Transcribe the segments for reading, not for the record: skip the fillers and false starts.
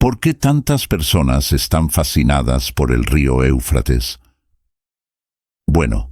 ¿Por qué tantas personas están fascinadas por el río Éufrates? Bueno,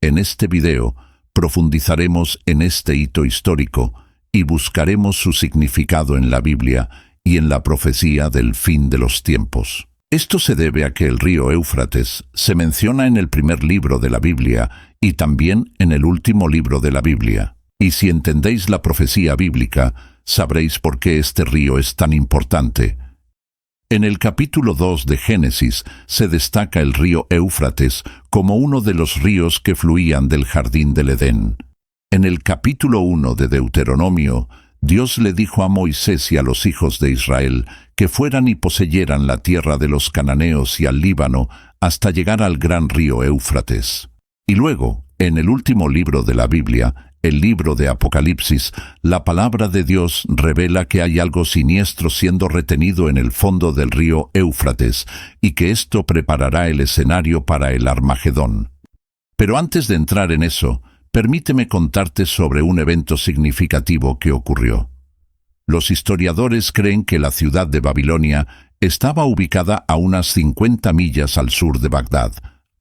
en este video profundizaremos en este hito histórico y buscaremos su significado en la Biblia y en la profecía del fin de los tiempos. Esto se debe a que el río Éufrates se menciona en el primer libro de la Biblia y también en el último libro de la Biblia. Y si entendéis la profecía bíblica, sabréis por qué este río es tan importante. En el capítulo 2 de Génesis se destaca el río Éufrates como uno de los ríos que fluían del jardín del Edén. En el capítulo 1 de Deuteronomio, Dios le dijo a Moisés y a los hijos de Israel que fueran y poseyeran la tierra de los cananeos y al Líbano hasta llegar al gran río Éufrates. Y luego, en el último libro de la Biblia, el libro de Apocalipsis, la palabra de Dios revela que hay algo siniestro siendo retenido en el fondo del río Éufrates y que esto preparará el escenario para el Armagedón. Pero antes de entrar en eso, permíteme contarte sobre un evento significativo que ocurrió. Los historiadores creen que la ciudad de Babilonia estaba ubicada a unas 50 millas al sur de Bagdad,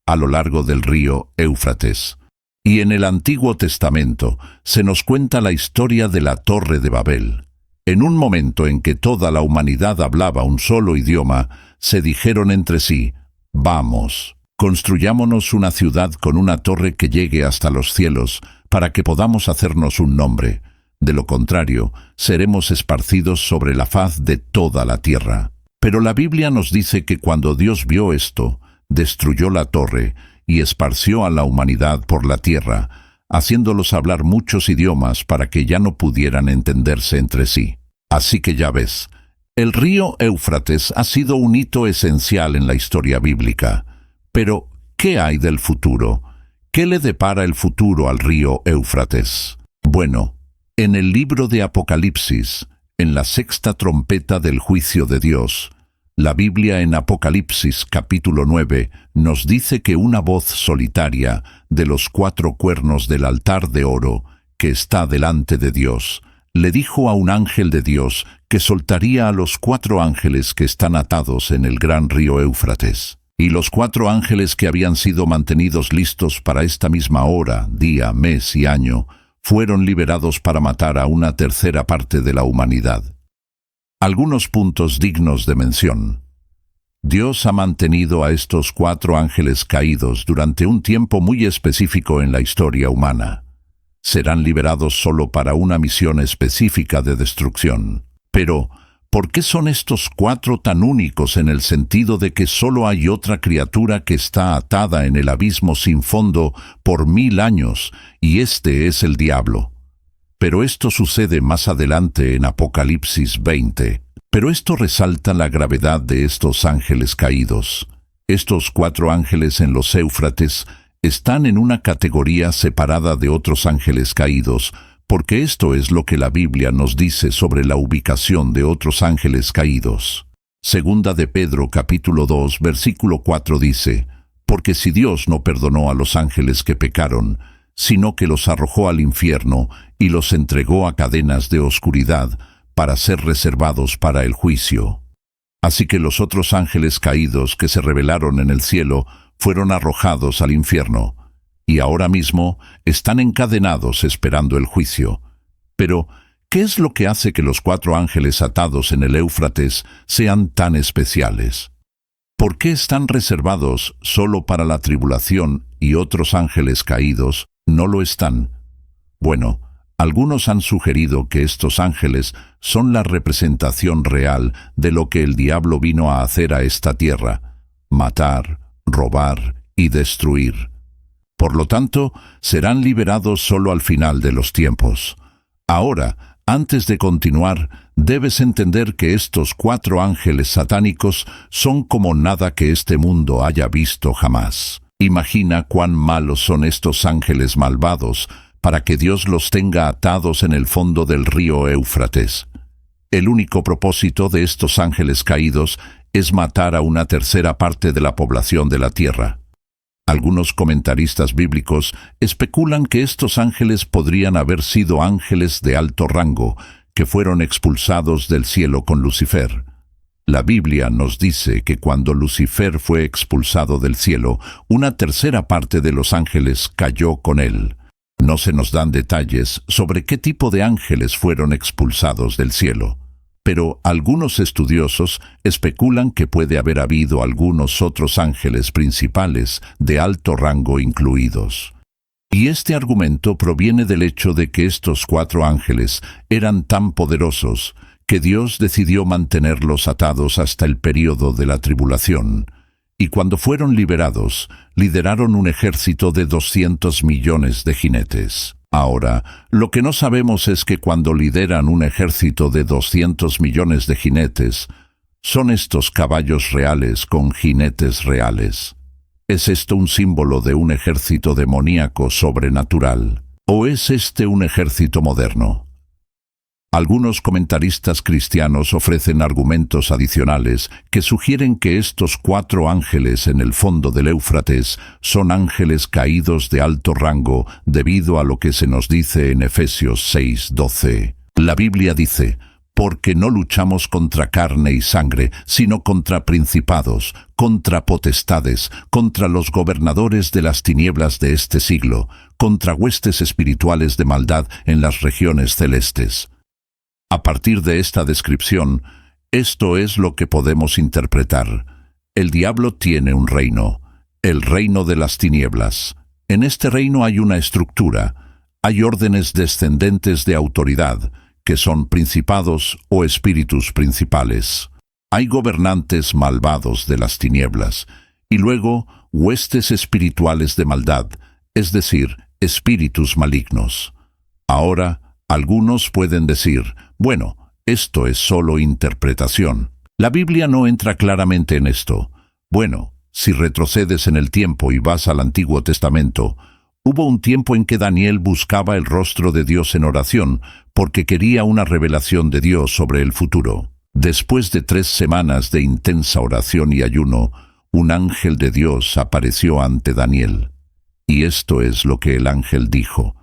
a lo largo del río Éufrates. Y en el Antiguo Testamento se nos cuenta la historia de la Torre de Babel. En un momento en que toda la humanidad hablaba un solo idioma, se dijeron entre sí: «Vamos, construyámonos una ciudad con una torre que llegue hasta los cielos, para que podamos hacernos un nombre. De lo contrario, seremos esparcidos sobre la faz de toda la tierra». Pero la Biblia nos dice que cuando Dios vio esto, destruyó la torre y esparció a la humanidad por la tierra, haciéndolos hablar muchos idiomas para que ya no pudieran entenderse entre sí. Así que ya ves, el río Éufrates ha sido un hito esencial en la historia bíblica. Pero, ¿qué hay del futuro? ¿Qué le depara el futuro al río Éufrates? Bueno, en el libro de Apocalipsis, en la sexta trompeta del juicio de Dios, la Biblia en Apocalipsis capítulo 9 nos dice que una voz solitaria de los 4 cuernos del altar de oro que está delante de Dios le dijo a un ángel de Dios que soltaría a los 4 ángeles que están atados en el gran río Éufrates. Y los 4 ángeles que habían sido mantenidos listos para esta misma hora, día, mes y año, fueron liberados para matar a una tercera parte de la humanidad. Algunos puntos dignos de mención. Dios ha mantenido a estos 4 ángeles caídos durante un tiempo muy específico en la historia humana. Serán liberados solo para una misión específica de destrucción. Pero, ¿por qué son estos 4 tan únicos en el sentido de que solo hay otra criatura que está atada en el abismo sin fondo por 1000 años, y este es el diablo? Pero esto sucede más adelante en Apocalipsis 20. Pero esto resalta la gravedad de estos ángeles caídos. Estos 4 ángeles en los Éufrates están en una categoría separada de otros ángeles caídos, porque esto es lo que la Biblia nos dice sobre la ubicación de otros ángeles caídos. Segunda de Pedro capítulo 2 versículo 4 dice: «Porque si Dios no perdonó a los ángeles que pecaron, sino que los arrojó al infierno y los entregó a cadenas de oscuridad para ser reservados para el juicio». Así que los otros ángeles caídos que se rebelaron en el cielo fueron arrojados al infierno, y ahora mismo están encadenados esperando el juicio. Pero, ¿qué es lo que hace que los 4 ángeles atados en el Éufrates sean tan especiales? ¿Por qué están reservados solo para la tribulación y otros ángeles caídos no lo están? Bueno, algunos han sugerido que estos ángeles son la representación real de lo que el diablo vino a hacer a esta tierra: matar, robar y destruir. Por lo tanto, serán liberados solo al final de los tiempos. Ahora, antes de continuar, debes entender que estos 4 ángeles satánicos son como nada que este mundo haya visto jamás. Imagina cuán malos son estos ángeles malvados para que Dios los tenga atados en el fondo del río Éufrates. El único propósito de estos ángeles caídos es matar a una tercera parte de la población de la tierra. Algunos comentaristas bíblicos especulan que estos ángeles podrían haber sido ángeles de alto rango que fueron expulsados del cielo con Lucifer. La Biblia nos dice que cuando Lucifer fue expulsado del cielo, una tercera parte de los ángeles cayó con él. No se nos dan detalles sobre qué tipo de ángeles fueron expulsados del cielo, pero algunos estudiosos especulan que puede haber habido algunos otros ángeles principales de alto rango incluidos. Y este argumento proviene del hecho de que estos 4 ángeles eran tan poderosos que Dios decidió mantenerlos atados hasta el período de la tribulación, y cuando fueron liberados, lideraron un ejército de 200 millones de jinetes. Ahora, lo que no sabemos es que cuando lideran un ejército de 200 millones de jinetes, ¿son estos caballos reales con jinetes reales? ¿Es esto un símbolo de un ejército demoníaco sobrenatural? ¿O es este un ejército moderno? Algunos comentaristas cristianos ofrecen argumentos adicionales que sugieren que estos 4 ángeles en el fondo del Éufrates son ángeles caídos de alto rango debido a lo que se nos dice en Efesios 6:12. La Biblia dice: «Porque no luchamos contra carne y sangre, sino contra principados, contra potestades, contra los gobernadores de las tinieblas de este siglo, contra huestes espirituales de maldad en las regiones celestes». A partir de esta descripción, esto es lo que podemos interpretar. El diablo tiene un reino, el reino de las tinieblas. En este reino hay una estructura, hay órdenes descendentes de autoridad, que son principados o espíritus principales. Hay gobernantes malvados de las tinieblas, y luego huestes espirituales de maldad, es decir, espíritus malignos. Ahora, algunos pueden decir: bueno, esto es solo interpretación. La Biblia no entra claramente en esto. Bueno, si retrocedes en el tiempo y vas al Antiguo Testamento, hubo un tiempo en que Daniel buscaba el rostro de Dios en oración porque quería una revelación de Dios sobre el futuro. Después de 3 semanas de intensa oración y ayuno, un ángel de Dios apareció ante Daniel. Y esto es lo que el ángel dijo.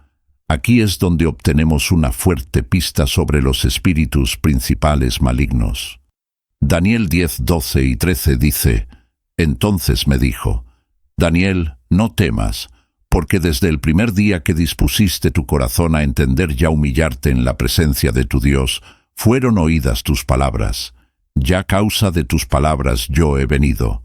Aquí es donde obtenemos una fuerte pista sobre los espíritus principales malignos. Daniel 10, 12 y 13 dice: «Entonces me dijo: Daniel, no temas, porque desde el primer día que dispusiste tu corazón a entender y a humillarte en la presencia de tu Dios, fueron oídas tus palabras. Ya a causa de tus palabras yo he venido.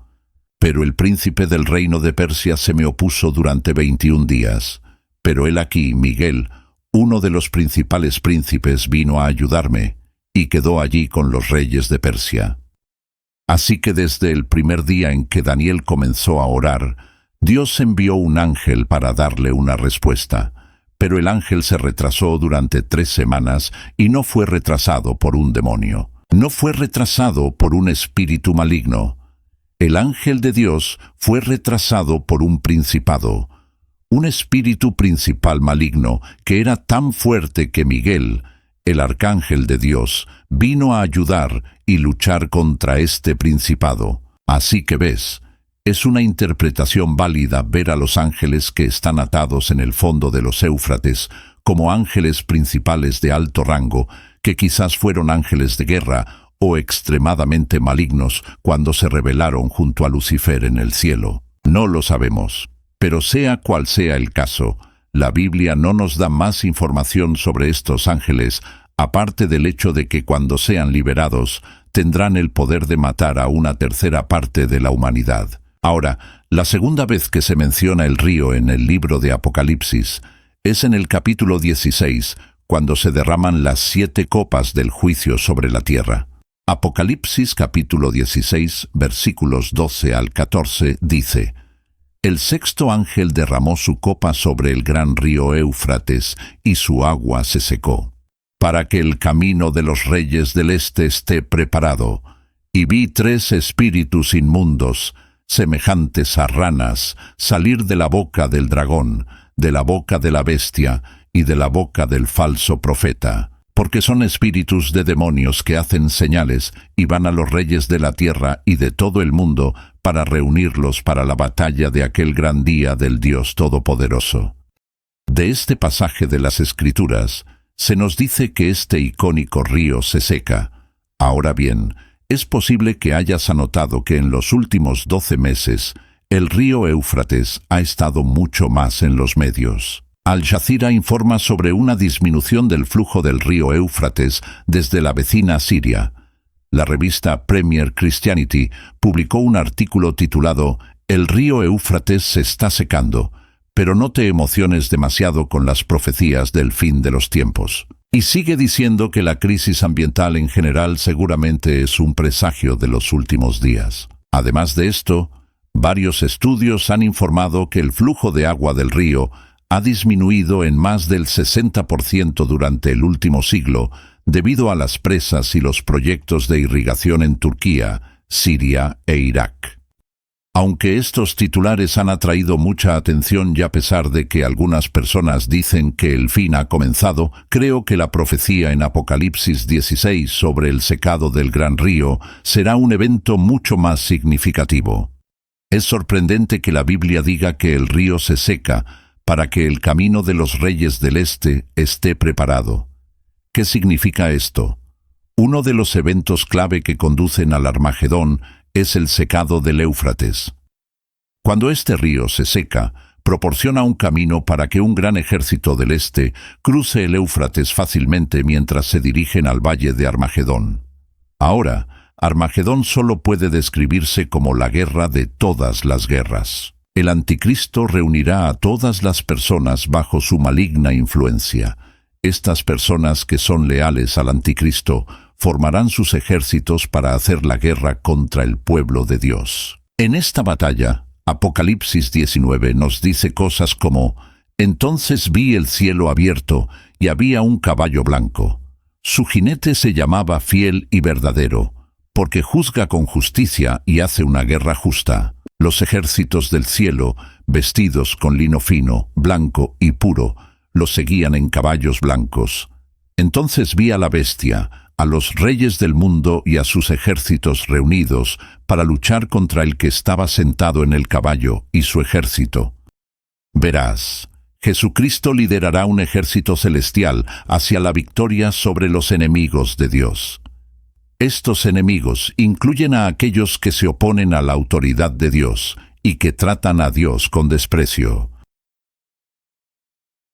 Pero el príncipe del reino de Persia se me opuso durante 21 días. Pero él aquí, Miguel, uno de los principales príncipes, vino a ayudarme, y quedó allí con los reyes de Persia». Así que desde el primer día en que Daniel comenzó a orar, Dios envió un ángel para darle una respuesta. Pero el ángel se retrasó durante 3 semanas y no fue retrasado por un demonio. No fue retrasado por un espíritu maligno. El ángel de Dios fue retrasado por un principado, un espíritu principal maligno que era tan fuerte que Miguel, el arcángel de Dios, vino a ayudar y luchar contra este principado. Así que ves, es una interpretación válida ver a los ángeles que están atados en el fondo de los Éufrates como ángeles principales de alto rango, que quizás fueron ángeles de guerra o extremadamente malignos cuando se rebelaron junto a Lucifer en el cielo. No lo sabemos. Pero sea cual sea el caso, la Biblia no nos da más información sobre estos ángeles, aparte del hecho de que cuando sean liberados, tendrán el poder de matar a una tercera parte de la humanidad. Ahora, la segunda vez que se menciona el río en el libro de Apocalipsis es en el capítulo 16, cuando se derraman las 7 copas del juicio sobre la tierra. Apocalipsis capítulo 16, versículos 12 al 14, dice: «El sexto ángel derramó su copa sobre el gran río Éufrates, y su agua se secó, para que el camino de los reyes del este esté preparado. Y vi 3 espíritus inmundos, semejantes a ranas, salir de la boca del dragón, de la boca de la bestia y de la boca del falso profeta, porque son espíritus de demonios que hacen señales y van a los reyes de la tierra y de todo el mundo para reunirlos para la batalla de aquel gran día del Dios Todopoderoso». De este pasaje de las Escrituras se nos dice que este icónico río se seca. Ahora bien, Es posible que hayas anotado que en los últimos 12 meses el río Éufrates ha estado mucho más en los medios. Al Jazeera informa sobre una disminución del flujo del río Éufrates desde la vecina Siria. La revista Premier Christianity publicó un artículo titulado «El río Éufrates se está secando, pero no te emociones demasiado con las profecías del fin de los tiempos». Y sigue diciendo que la crisis ambiental en general seguramente es un presagio de los últimos días. Además de esto, varios estudios han informado que el flujo de agua del río ha disminuido en más del 60% durante el último siglo debido a las presas y los proyectos de irrigación en Turquía, Siria e Irak. Aunque estos titulares han atraído mucha atención y a pesar de que algunas personas dicen que el fin ha comenzado, creo que la profecía en Apocalipsis 16 sobre el secado del gran río será un evento mucho más significativo. Es sorprendente que la Biblia diga que el río se seca para que el camino de los reyes del este esté preparado. ¿Qué significa esto? Uno de los eventos clave que conducen al Armagedón es el secado del Éufrates. Cuando este río se seca, proporciona un camino para que un gran ejército del este cruce el Éufrates fácilmente mientras se dirigen al valle de Armagedón. Ahora, Armagedón solo puede describirse como la guerra de todas las guerras. El anticristo reunirá a todas las personas bajo su maligna influencia. Estas personas que son leales al anticristo formarán sus ejércitos para hacer la guerra contra el pueblo de Dios. En esta batalla, Apocalipsis 19 nos dice cosas como: «Entonces vi el cielo abierto y había un caballo blanco. Su jinete se llamaba Fiel y Verdadero, porque juzga con justicia y hace una guerra justa. Los ejércitos del cielo, vestidos con lino fino, blanco y puro, los seguían en caballos blancos. Entonces vi a la bestia, a los reyes del mundo y a sus ejércitos reunidos para luchar contra el que estaba sentado en el caballo y su ejército. Verás, Jesucristo liderará un ejército celestial hacia la victoria sobre los enemigos de Dios. Estos enemigos incluyen a aquellos que se oponen a la autoridad de Dios y que tratan a Dios con desprecio.